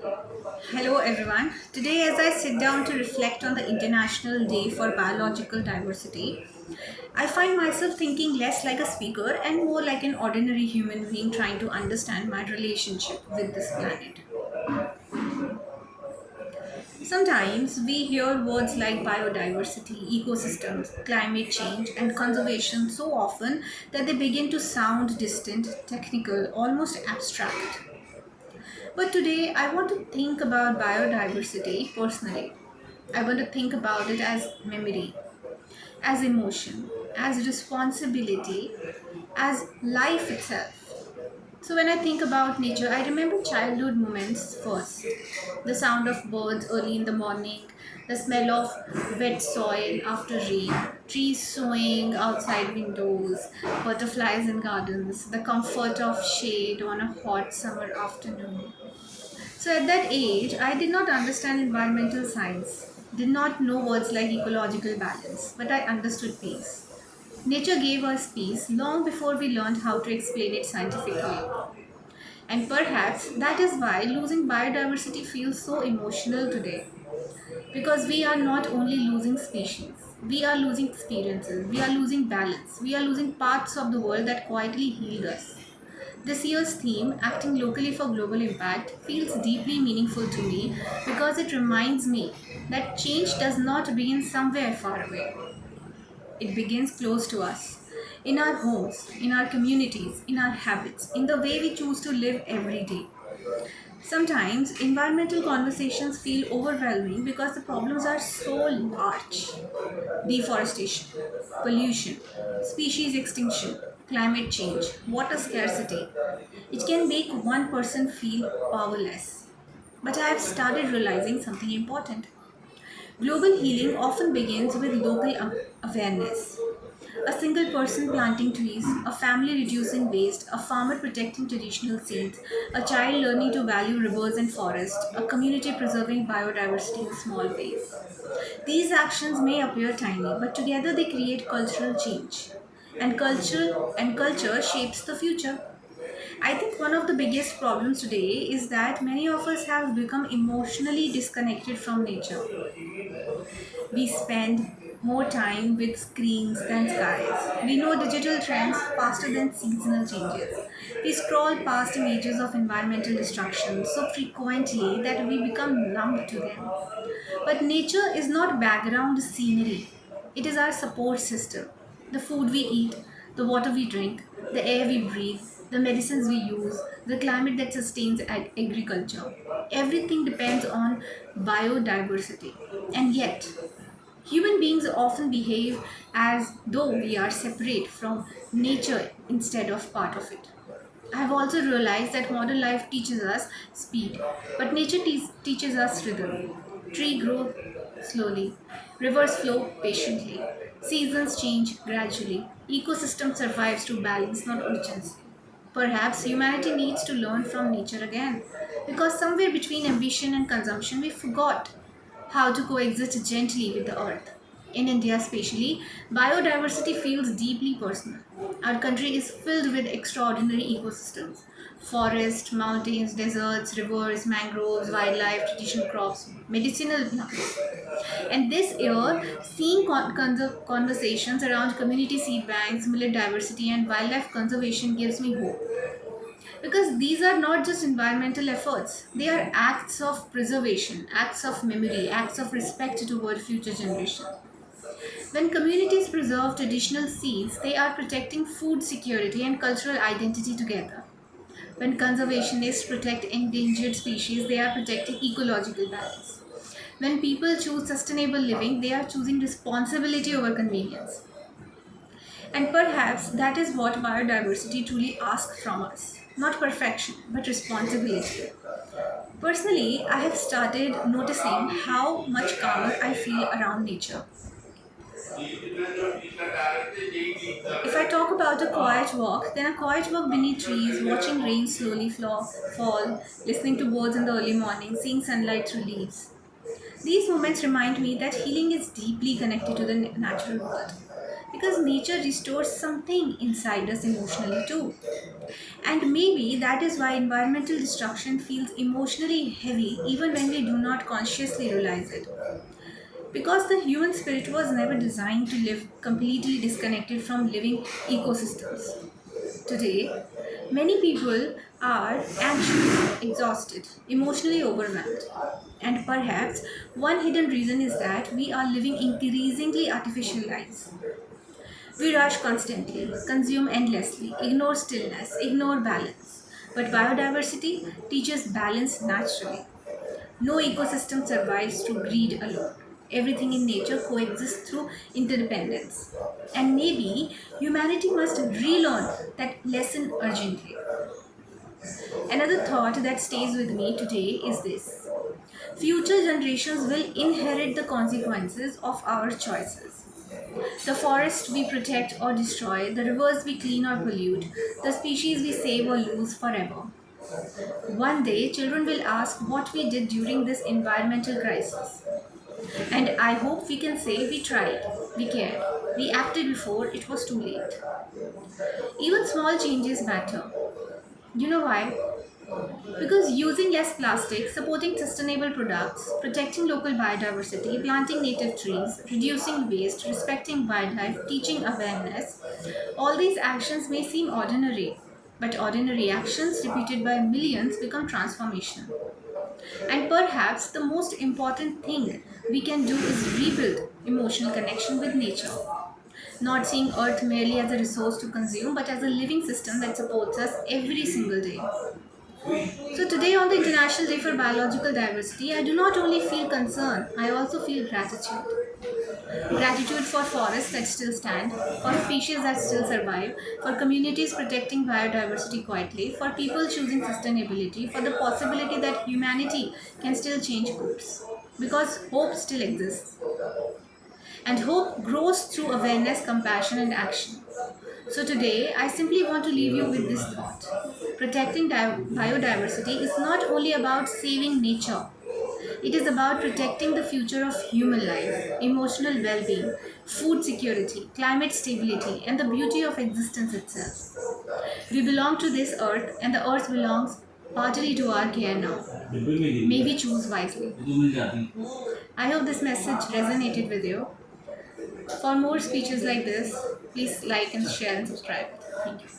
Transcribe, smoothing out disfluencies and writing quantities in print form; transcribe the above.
Hello everyone. Today, as I sit down to reflect on the International Day for Biological Diversity, I find myself thinking less like a speaker and more like an ordinary human being trying to understand my relationship with this planet. Sometimes we hear words like biodiversity, ecosystems, climate change, and conservation so often that they begin to sound distant, technical, almost abstract. But today, I want to think about biodiversity personally. I want to think about it as memory, as emotion, as responsibility, as life itself. So, when I think about nature, I remember childhood moments first. The sound of birds early in the morning, the smell of wet soil after rain, trees swaying outside windows, butterflies in gardens, the comfort of shade on a hot summer afternoon. So at that age, I did not understand environmental science, did not know words like ecological balance, but I understood peace. Nature gave us peace long before we learned how to explain it scientifically. And perhaps that is why losing biodiversity feels so emotional today. Because we are not only losing species, we are losing experiences, we are losing balance, we are losing parts of the world that quietly healed us. This year's theme, Acting Locally for Global Impact, feels deeply meaningful to me because it reminds me that change does not begin somewhere far away. It begins close to us, in our homes, in our communities, in our habits, in the way we choose to live every day. Sometimes environmental conversations feel overwhelming because the problems are so large: deforestation, pollution, species extinction, climate change, water scarcity. It can make one person feel powerless. But I have started realizing something important. Global healing often begins with local awareness. A single person planting trees, a family reducing waste, a farmer protecting traditional seeds, a child learning to value rivers and forests, a community preserving biodiversity in small ways. These actions may appear tiny, but together they create cultural change. And culture shapes the future. I think one of the biggest problems today is that many of us have become emotionally disconnected from nature. We spend more time with screens than skies. We know digital trends faster than seasonal changes. We scroll past images of environmental destruction so frequently that we become numb to them. But nature is not background scenery, it is our support system. The food we eat, the water we drink, the air we breathe, the medicines we use, the climate that sustains agriculture. Everything depends on biodiversity. And yet, human beings often behave as though we are separate from nature instead of part of it. I have also realized that modern life teaches us speed, but nature teaches us rhythm. Tree grow slowly, rivers flow patiently, seasons change gradually, ecosystem survives through balance, not urgency. Perhaps humanity needs to learn from nature again, because somewhere between ambition and consumption, we forgot how to coexist gently with the earth. In India, especially, biodiversity feels deeply personal. Our country is filled with extraordinary ecosystems: forests, mountains, deserts, rivers, mangroves, wildlife, traditional crops, medicinal plants. And this year, seeing conversations around community seed banks, millet diversity, and wildlife conservation gives me hope. Because these are not just environmental efforts, they are acts of preservation, acts of memory, acts of respect toward future generations. When communities preserve traditional seeds, they are protecting food security and cultural identity together. When conservationists protect endangered species, they are protecting ecological balance. When people choose sustainable living, they are choosing responsibility over convenience. And perhaps that is what biodiversity truly asks from us: not perfection, but responsibility. Personally, I have started noticing how much calmer I feel around nature. If I talk about a quiet walk, then a quiet walk beneath trees, watching rain slowly fall, listening to birds in the early morning, seeing sunlight through leaves. These moments remind me that healing is deeply connected to the natural world. because nature restores something inside us emotionally too. And maybe that is why environmental destruction feels emotionally heavy even when we do not consciously realize it. Because the human spirit was never designed to live completely disconnected from living ecosystems. Today, many people are anxious, exhausted, emotionally overwhelmed. And perhaps one hidden reason is that we are living increasingly artificial lives. We rush constantly, consume endlessly, ignore stillness, ignore balance. But biodiversity teaches balance naturally. No ecosystem survives through greed alone. Everything in nature coexists through interdependence. And maybe humanity must relearn that lesson urgently. Another thought that stays with me today is this: future generations will inherit the consequences of our choices. The forests we protect or destroy, the rivers we clean or pollute, the species we save or lose forever. One day, children will ask what we did during this environmental crisis. And I hope we can say we tried, we cared, we acted before it was too late. Even small changes matter. You know why? Because using less plastic, supporting sustainable products, protecting local biodiversity, planting native trees, reducing waste, respecting wildlife, teaching awareness, all these actions may seem ordinary, but ordinary actions repeated by millions become transformation. And perhaps the most important thing we can do is rebuild emotional connection with nature. Not seeing Earth merely as a resource to consume, but as a living system that supports us every single day. So, today on the International Day for Biological Diversity, I do not only feel concern, I also feel gratitude. Gratitude for forests that still stand, for species that still survive, for communities protecting biodiversity quietly, for people choosing sustainability, for the possibility that humanity can still change course. Because hope still exists. And hope grows through awareness, compassion, and action. So today, I simply want to leave you with this thought. Protecting biodiversity is not only about saving nature, it is about protecting the future of human life, emotional well being, food security, climate stability, and the beauty of existence itself. We belong to this earth, and the earth belongs partly to our care now. May we choose wisely. I hope this message resonated with you. For more speeches like this, please like and share and subscribe. Thank you.